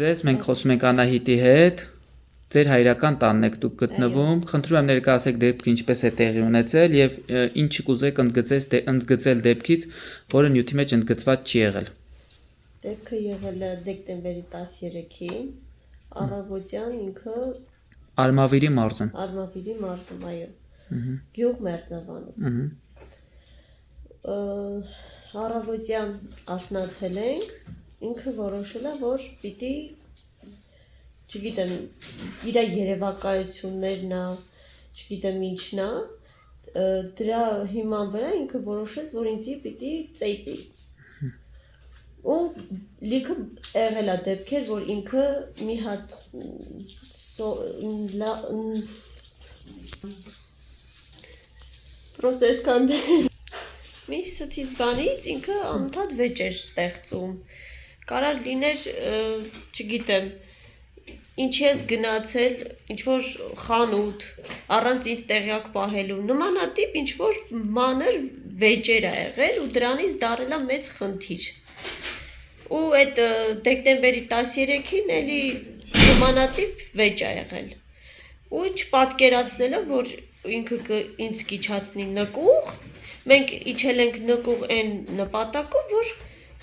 ձեզ, մենք խոսում ենք Անահիտի հետ, ձեր հայրական տանն եք դուք գտնվում, խնդրում եմ ներկայացեք դեպքը ինչպես է տեղի ունեցել և ինչ կուզեք ընդգծել դեպքից, որը նյութի մեջ ընդգծված չի եղել։ Դեպքը եղել է դեկտեմբերի 13-ին, առավոտյան ինքը Արմավիրի մարզում, այո, գյուղ Մերձավանում։ Առավոտյան արթնացել ենք, ինքը որոշել է, որ պիտի, չգիտեմ, իր երևակայություններն է, չգիտեմ ինչն է, դրա հիման վրա ինքը որոշեց, որ ինձի պիտի ծեծի։ Ու լիքը եղել է դեպքեր, որ ինքը մի հատ պրոստը այսքան մի սթից բանից ինքը անընդհատ վեճ էր ստեղծում, կարար լիներ, չգիտեմ, ինչի ես գնացել, ինչ-որ խանութ, առանց ինձ տեղյակ պահելու, նմանատիպ ինչ-որ մանր վեճեր է եղել ու դրանից դարել է մեծ խնդիր։ Ու այդ դեկտեմբերի 13-ին էլի նմանատիպ վեճ է եղել։ Ու չպատկերացնելը, որ ինքը ինձ կիչացնի նկուղ, մենք իջել ենք նկուղ այն նպատակով, որ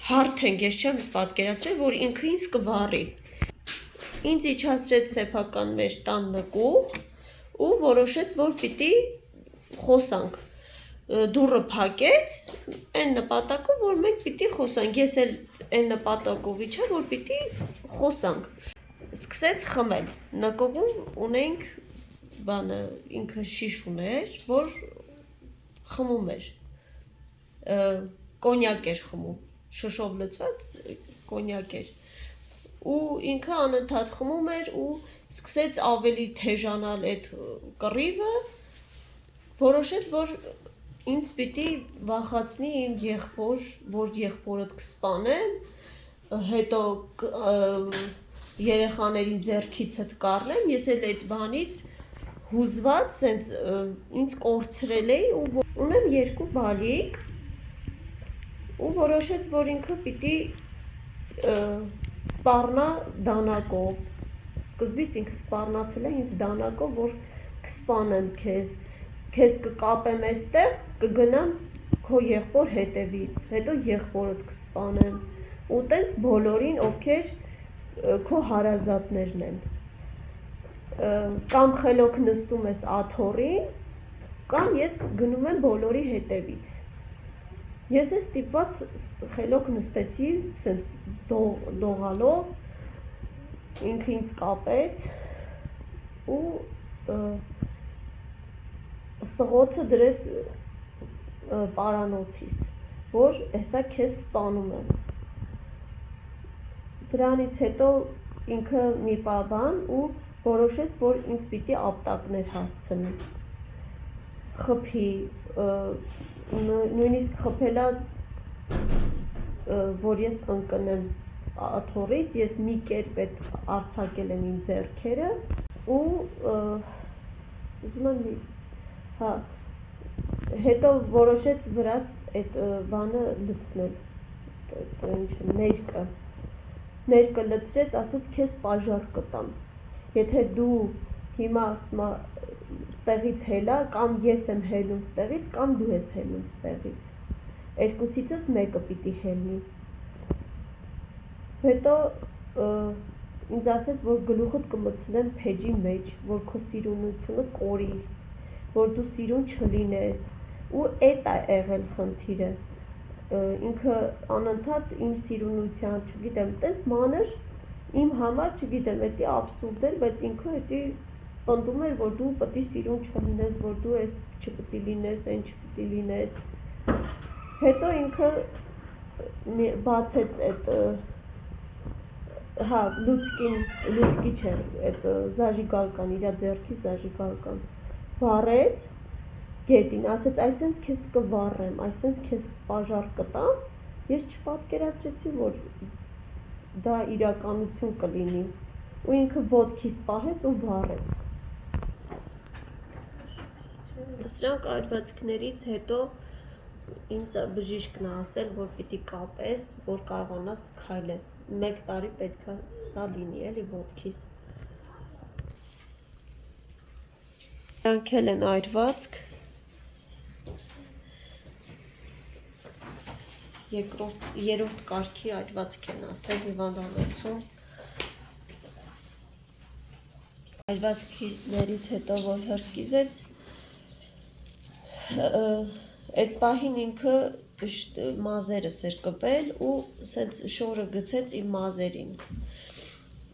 հարթենք, ես չեմ պատկերացրել, որ ինքը ինձ կվառի։ Ինձ իջացրեց սեփական մեր տան նկուղ ու որոշեց, որ պիտի խոսանք։ Դուռը փակեց այն նպատակով, որ մենք պիտի խոսանք։ Ես էլ այն նպատակով իջա, որ պիտի խոսանք։ Սկսեց խմել։ Նկուղում ունենք բանը, ինքը շիշ ուներ, որ խմում էր։ Կոնյակ էր խմում, շշով լցված կոնյակ էր։ Ու ինքը անընդհատ խմում էր ու սկսեց ավելի թեժանալ այդ կռիվը, որոշեց, որ ինձ պիտի վախացնի իմ եղբոր, որ եղբորդ կսպանեմ, հետո երեխաներին ձեռքիցդ կառնեմ, ես էլ այդ բանից հուզված սենց ինձ կորցրել էի ու ունեմ 2 բալիկ ու որոշեց, որ ինքը պիտի սպառնա դանակով, սկզբից ինքը սպառնացել է ինձ դանակով, որ կսպանեմ քեզ կկապեմ այստեղ, կգնամ քո եղբոր հետևից, հետո եղբորդ կսպանեմ ու տենց բոլորին, ովքեր քո հարազատներն են, կամ խելոք նստում ես աթոռին, կամ ես գնում եմ բոլորի հետևից։ Ես ես ստիպված խելոք նստեցի, սենց դողալով, ինքը ինձ կապեց ու սղոցը դրեց պարանոցիս, որ հեսա քեզ սպանում եմ։ Դրանից հետո ինքը մի բան ու որոշեց, որ ինձ պիտի ապտակներ հասցնի, խփի, նույնիսկ խփելա, որ ես ընկնեմ աթոռից, ես մի կերպ այդ արձակել եմ իմ ձեռքերը ու ուզում եմ, հետո որոշեց վրաս այդ բանը լցնել, ներկը լցրեց, ասեց քեզ պաժար կտամ, եթե դու հիմա ստեղից հելա, կամ ես եմ հելում ստեղից, կամ դու ես հելում ստեղից, երկուսիցս մեկը պիտի հելնի։ Հետո ինձ ասեց, որ գլուխդ կմցնեմ փեջի մեջ, որ քո սիրունությունը կորի, որ դու սիրուն չլինես, ու էդ է եղել խնդիրը, ինքը անընդհատ իմ սիրունության, չգիտեմ, տես մանր, իմ համար, չգիտեմ, էդի աբսուրդ էր, բայց ինքը էդի պնդում էր, որ դու պտի սիրուն չլինես, որ դու ես չպտի լինես, այն չպտի լինես։ Հետո ինքը բացեց այդ, լուցկի չէր, այդ զաժիգալկան, իրա ձեռքի զաժիգալկան, վառեց գետին, ասեց այսենց քեզ կվառեմ, այսենց քեզ պաժար կտամ, ես չպատկերացրեցի, որ դա իրականություն կլինի, ու ինքը ոտքիս պահեց ու վառեց։ Սրանք այրվածքներից հետո ինձ բժիշկն է ասել, որ պիտի կապես, որ կարողանաս քայլես։ 1 տարի պետք է սա լինի, էլի ոտքիս։ Դրանք էլ են այրվածք։ Երրորդ կարգի այրվածք են ասել հիվանդանոցում։ Այրվածքներից հետո որ հրկիզեց, այդ պահին ինքը մազերս էր կպել ու սենց շորը գցեց իմ մազերին։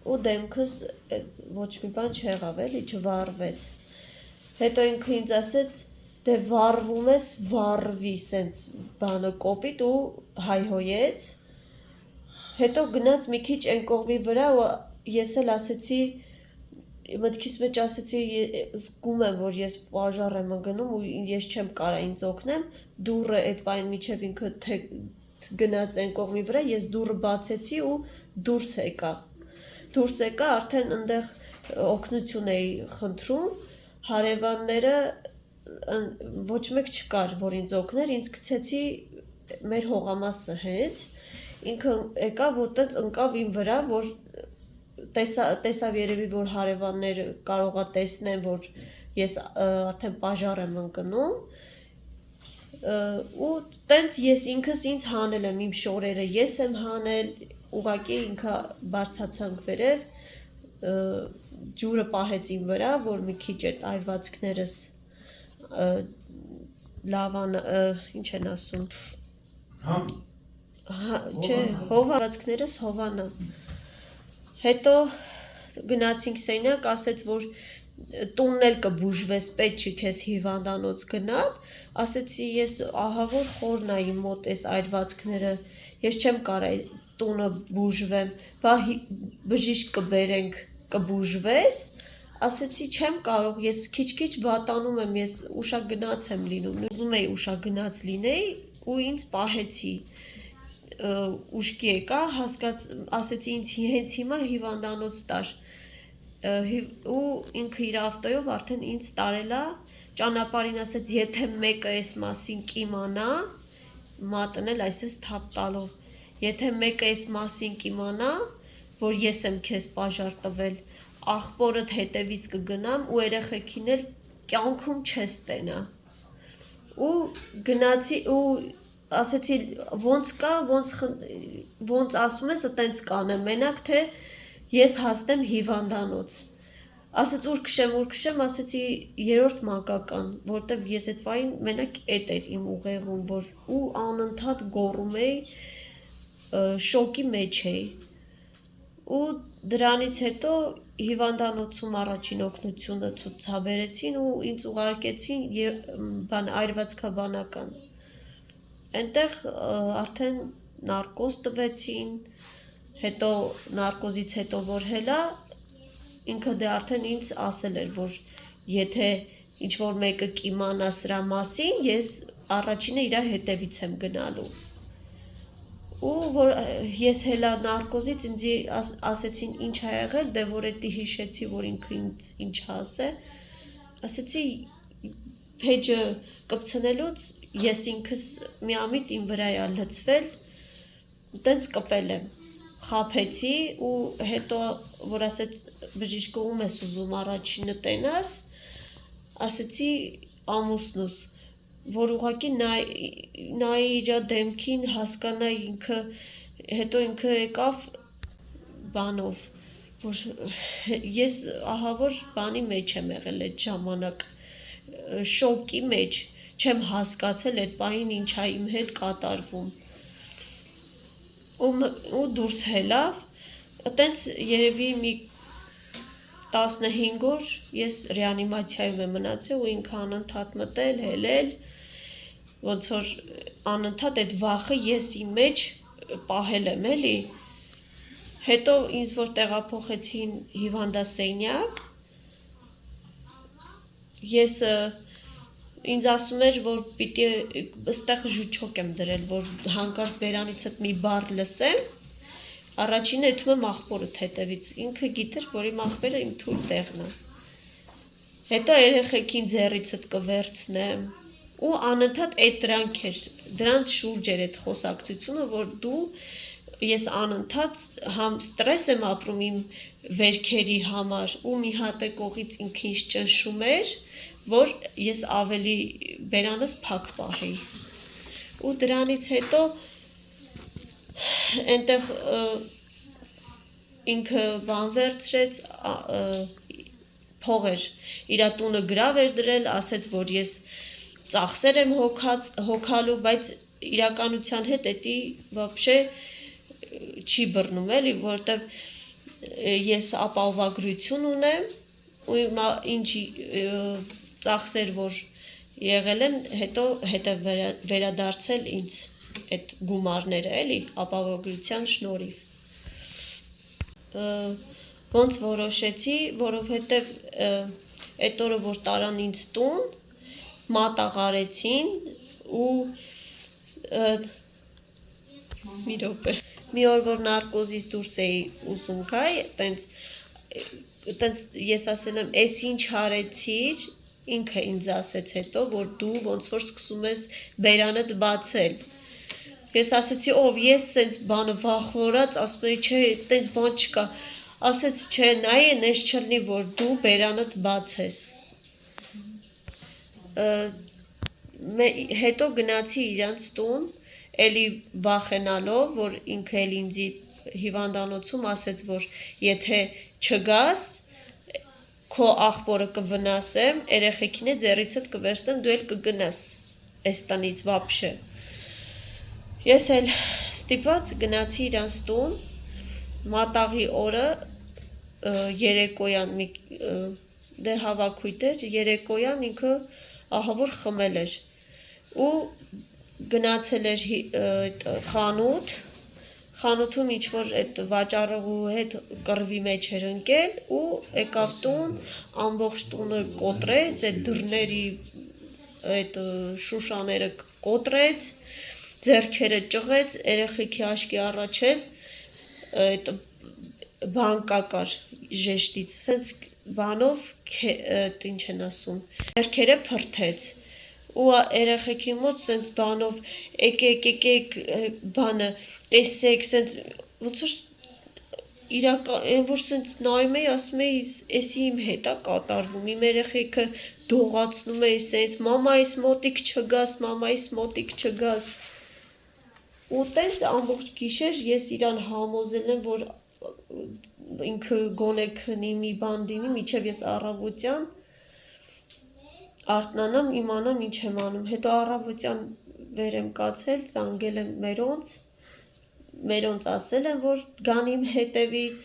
Ու դեմքս ոչ մի բան չեղավ, էլի չվառվեց։ Հետո ինքը ինձ ասեց, դե վառվում ես, վառվի, սենց բանը կոպիտ ու հայհոյեց։ Հետո գնաց մի քիչ այն կողմի վրա ու ես էլ ասեցի, մտքիս մեջ ասեցի, զգում եմ, որ ես պաժար եմ ընկնում ու ես չեմ կարա ինձ օգնեմ, դուռը այդ պայն միջև ինքը գնաց այն կողմի վրա, ես դուռը բացեցի ու դուրս եկա, արդեն ընդեղ օգնություն էի խնդրում, հարևանները ոչ մեկ չկար, որ ինձ օգներ, ինձ գցեցի մեր հողամասը հենց, ինքը եկավ ու տենց ընկավ իմ վրա, որ տեսավ երևի, որ հարևանները կարողա տեսնեն, որ ես արդեն պաժար եմ ընկնում, ու տենց ես ինքս ինձ հանել եմ իմ շորերը, ես եմ հանել, ուղղակի ինքը բարձացանք վերև, ջուրը պահեց իմ վրա, որ մի քիչ այդ այրվածքներս լավան, ինչ են ասում, չէ, այրվածքներս հովանա, հետո գնացինք սենյակ, ասեց, որ տունն էլ կբուժվես, պետք չի քեզ հիվանդանոց գնալ, ասեցի ես ահա որ խորն է իմ մոտ այս այրվածքները, ես չեմ կարա տունը բուժվեմ, բա բժիշկ կբերենք, կբուժվես, ասեցի չեմ կարող, ես քիչ-քիչ վատանում եմ, ես ուշագնաց եմ լինում, ուզում էի ուշագնաց լինեի ու ինձ պահեցի, ուշքի եկա, ասեցի ինձ հենց հիմա հիվանդանոց տար, ու ինքը իր ավտոյով արդեն ինձ տարել է, ճանապարհին ասեց, եթե մեկը այս մասին կիմանա, մատն էլ այսպես թափ տալով, եթե մեկը այս մասին կիմանա, որ ես եմ քեզ պաժար տվել, աղբորդ հետևից կգնամ ու երեխեքին էլ կյանքում չես տենա։ Ու գնացի ու ասեցի ոնց կա, ոնց ասում ես, այտենց կանեմ, մենակ թե ես հասնեմ հիվանդանոց։ Ասեց ուր քշեմ, ասեցի երրորդ մանկական, որտեվ ես այդ պահին մենակ էդ էր իմ ուղեղում, որ ու անընդհատ գոռում էի, շոկի մեջ էի։ Ու դրանից հետո հիվանդանոցում առաջին օգնությունը ցուցաբերեցին ու ինձ ուղարկեցին այրվածքաբանական։ Այնտեղ արդեն նարկոզ տվեցին, հետո նարկոզից հետո որ հելա, ինքը դե արդեն ինձ ասել էր, որ եթե ինչ-որ մեկը կիմանա սրա մասին, ես առաջինը իրա հետևից եմ գնալու։ Ու որ ես հելա նարկոզից ինձ ասեցին ինչ ա եղել, դե որ էդի հիշեցի, որ ինքը ինձ ինչ ասե, ասեցի փեջը կպցնելուց ես ինքս միամիտ իմ վրա է լցվել, տենց կպել եմ, խաբեցի ու հետո որ ասեց բժիշկը ում ես ուզում առաջինը տենաս, ասեցի ամուսնուս, որ ուղղակի նայի իր դեմքին հասկանա ինքը, հետո ինքը եկավ բանով, որ ես ահա որ բանի մեջ եմ եղել այդ ժամանակ, շոկի մեջ, չեմ հասկացել այդ պահին ինչ ա իմ հետ կատարվում, ու դուրս հելավ, այտենց երևի մի 15 օր ես ռեանիմացիայում եմ մնացել ու ինքը անընդհատ մտել, հելել, ոնց որ անընդհատ այդ վախը ես իմ մեջ պահել եմ էլի, հետո ինձ որ տեղափոխեցին հիվանդասենյակ, ես ինձ ասում էր, որ պիտի ստեղ ժուչոկ եմ դրել, որ հանկարծ բերանիցդ մի բառ լսեմ, առաջինը եթում եմ աղբորդ հետևից, ինքը գիտեր, որ իմ աղբերը իմ թույլ տեղն է, հետո երեխեքին ձեռիցդ կվերցնեմ, ու անընդհատ այդ դրանց շուրջ էր այդ խոսակցությունը, որ ես անընդհատ համ ստրես եմ ապրում իմ վերքերի համար ու մի հատ է կողից ինքը ինձ ճնշում էր, որ ես ավելի բերանս փակ պահեի։ Ու դրանից հետո այնտեղ ինքը բան վերցրեց, փող էր, իր տունը գրավ էր դրել, ասեց, որ ես ծախսեր եմ հոգալու, բայց իրականության հետ էդի вообще չի բռնում էլի, որովհետև ես ապահովագրություն ունեմ ու ինչ ծախսեր, որ եղել են, հետո վերադարձել ինձ այդ գումարները, էլի, ապահովագրության շնորհիվ։ Ոնց որոշեցի, որովհետև այդ օրը, որ տարան ինձ տուն, մատաղ արեցին ու մի րոպե։ Մի օր, որ նարկոզից դուրս էի ուզում գայ, տենց ես ասել եմ, «Էս ինչ արեցիր», ինքը ինձ ասեց հետո, որ դու ոնց որ սկսում ես բերանդ բացել։ Ես ասեցի, ով ես սենց բանը վախվորած, ասում էի, չէ, տենց բան չկա։ Ասեց, չէ, նայեն, էս չլինի, որ դու բերանդ բացես։ Հետո գնացի իրանց տուն, էլի վախենալով, որ ինքը էլ ինձի հիվանդանոցում ասեց, որ եթե չգաս, քո աղբորը կվնասեմ, երեխեքին է ձեռիցդ կվերցնեմ, դու էլ կգնաս այս տնից վաբշե։ Ես էլ ստիպված գնացի իրանց տուն, մատաղի օրը երեկոյան դե հավաքույթ էր, երեկոյան ինքը ահավոր խմել էր ու գնացել էր խանութում ինչ-որ այդ վաճառողու հետ կռվի մեջ էր ընկել ու եկավ տուն, ամբողջ տունը կոտրեց, այդ դռների այդ շուշաները կոտրեց, ձեռքերը ճղեց, երեխեքի աչքի առաջ էլ այդ բան կակար ժեշտից, սենց բանով ինչ են ասում, ձեռքերը փրթեց ու երեխեքի մոտ սենց բանով եկեք բանը տեսեք սենց ոնց որ իրական որ սենց նայում էի ասում էի էսի իմ հետ է կատարվում իմ երեխեքը դողացնում էի սենց մամայիս մոտիկ չգաս ու տենց ամբողջ գիշեր ես իրան համոզել եմ որ ինքը գոնե քնի մի բան դինի միջև ես առավոտյան արթնանամ իմանամ ինչ եմ անում հետո առավոտյան վեր եմ կացել զանգել եմ մերոնց ասել եմ որ գան իմ հետևից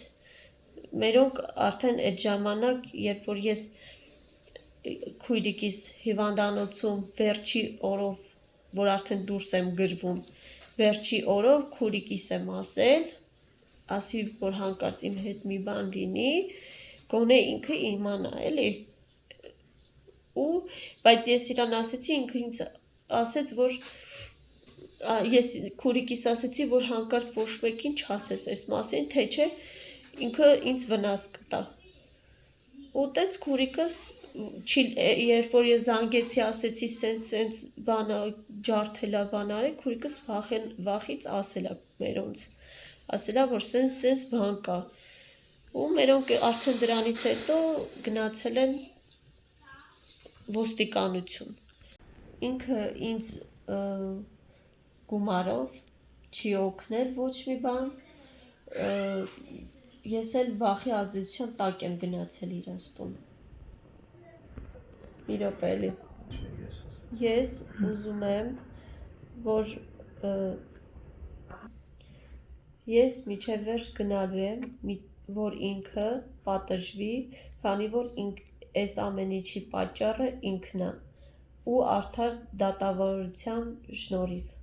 մերոնք արդեն այդ ժամանակ երբ որ ես քույրիկիս հիվանդանոցում վերջի օրով որ արդեն դուրս եմ գրվում վերջի օրով քույրիկիս եմ ասի որ հանկարծ իմ հետ մի բան լինի գոնե ինքը իմանա էլի ու բայց ես իրան ասեցի ինքը ինձ ասեց որ ես քուրիկիս ասեցի որ հանկարծ ոչ մեկին չասես այս մասին թե չէ ինքը ինձ վնաս կտա ու տենց քուրիկս երբ որ ես զանգեցի ասեցի սենց բանը ջարդելա բան արեք քուրիկս վախից ասելա մերոնց ասելա որ սենց բան կա ու մերոնք արդեն դրանից հետո գնացել են ոստիկանություն ինքը ինձ գումարով չի օգնել ոչ մի բան ես էլ վախի ազդեցության տակ եմ գնացել իրանց տուն մի րոպե էլի ես ուզում եմ որ ես միջև վերջ գնալու եմ որ ինքը պատժվի քանի որ այս ամեն ինչի պատճառը ինքն է ու արդար դատավարության շնորհիվ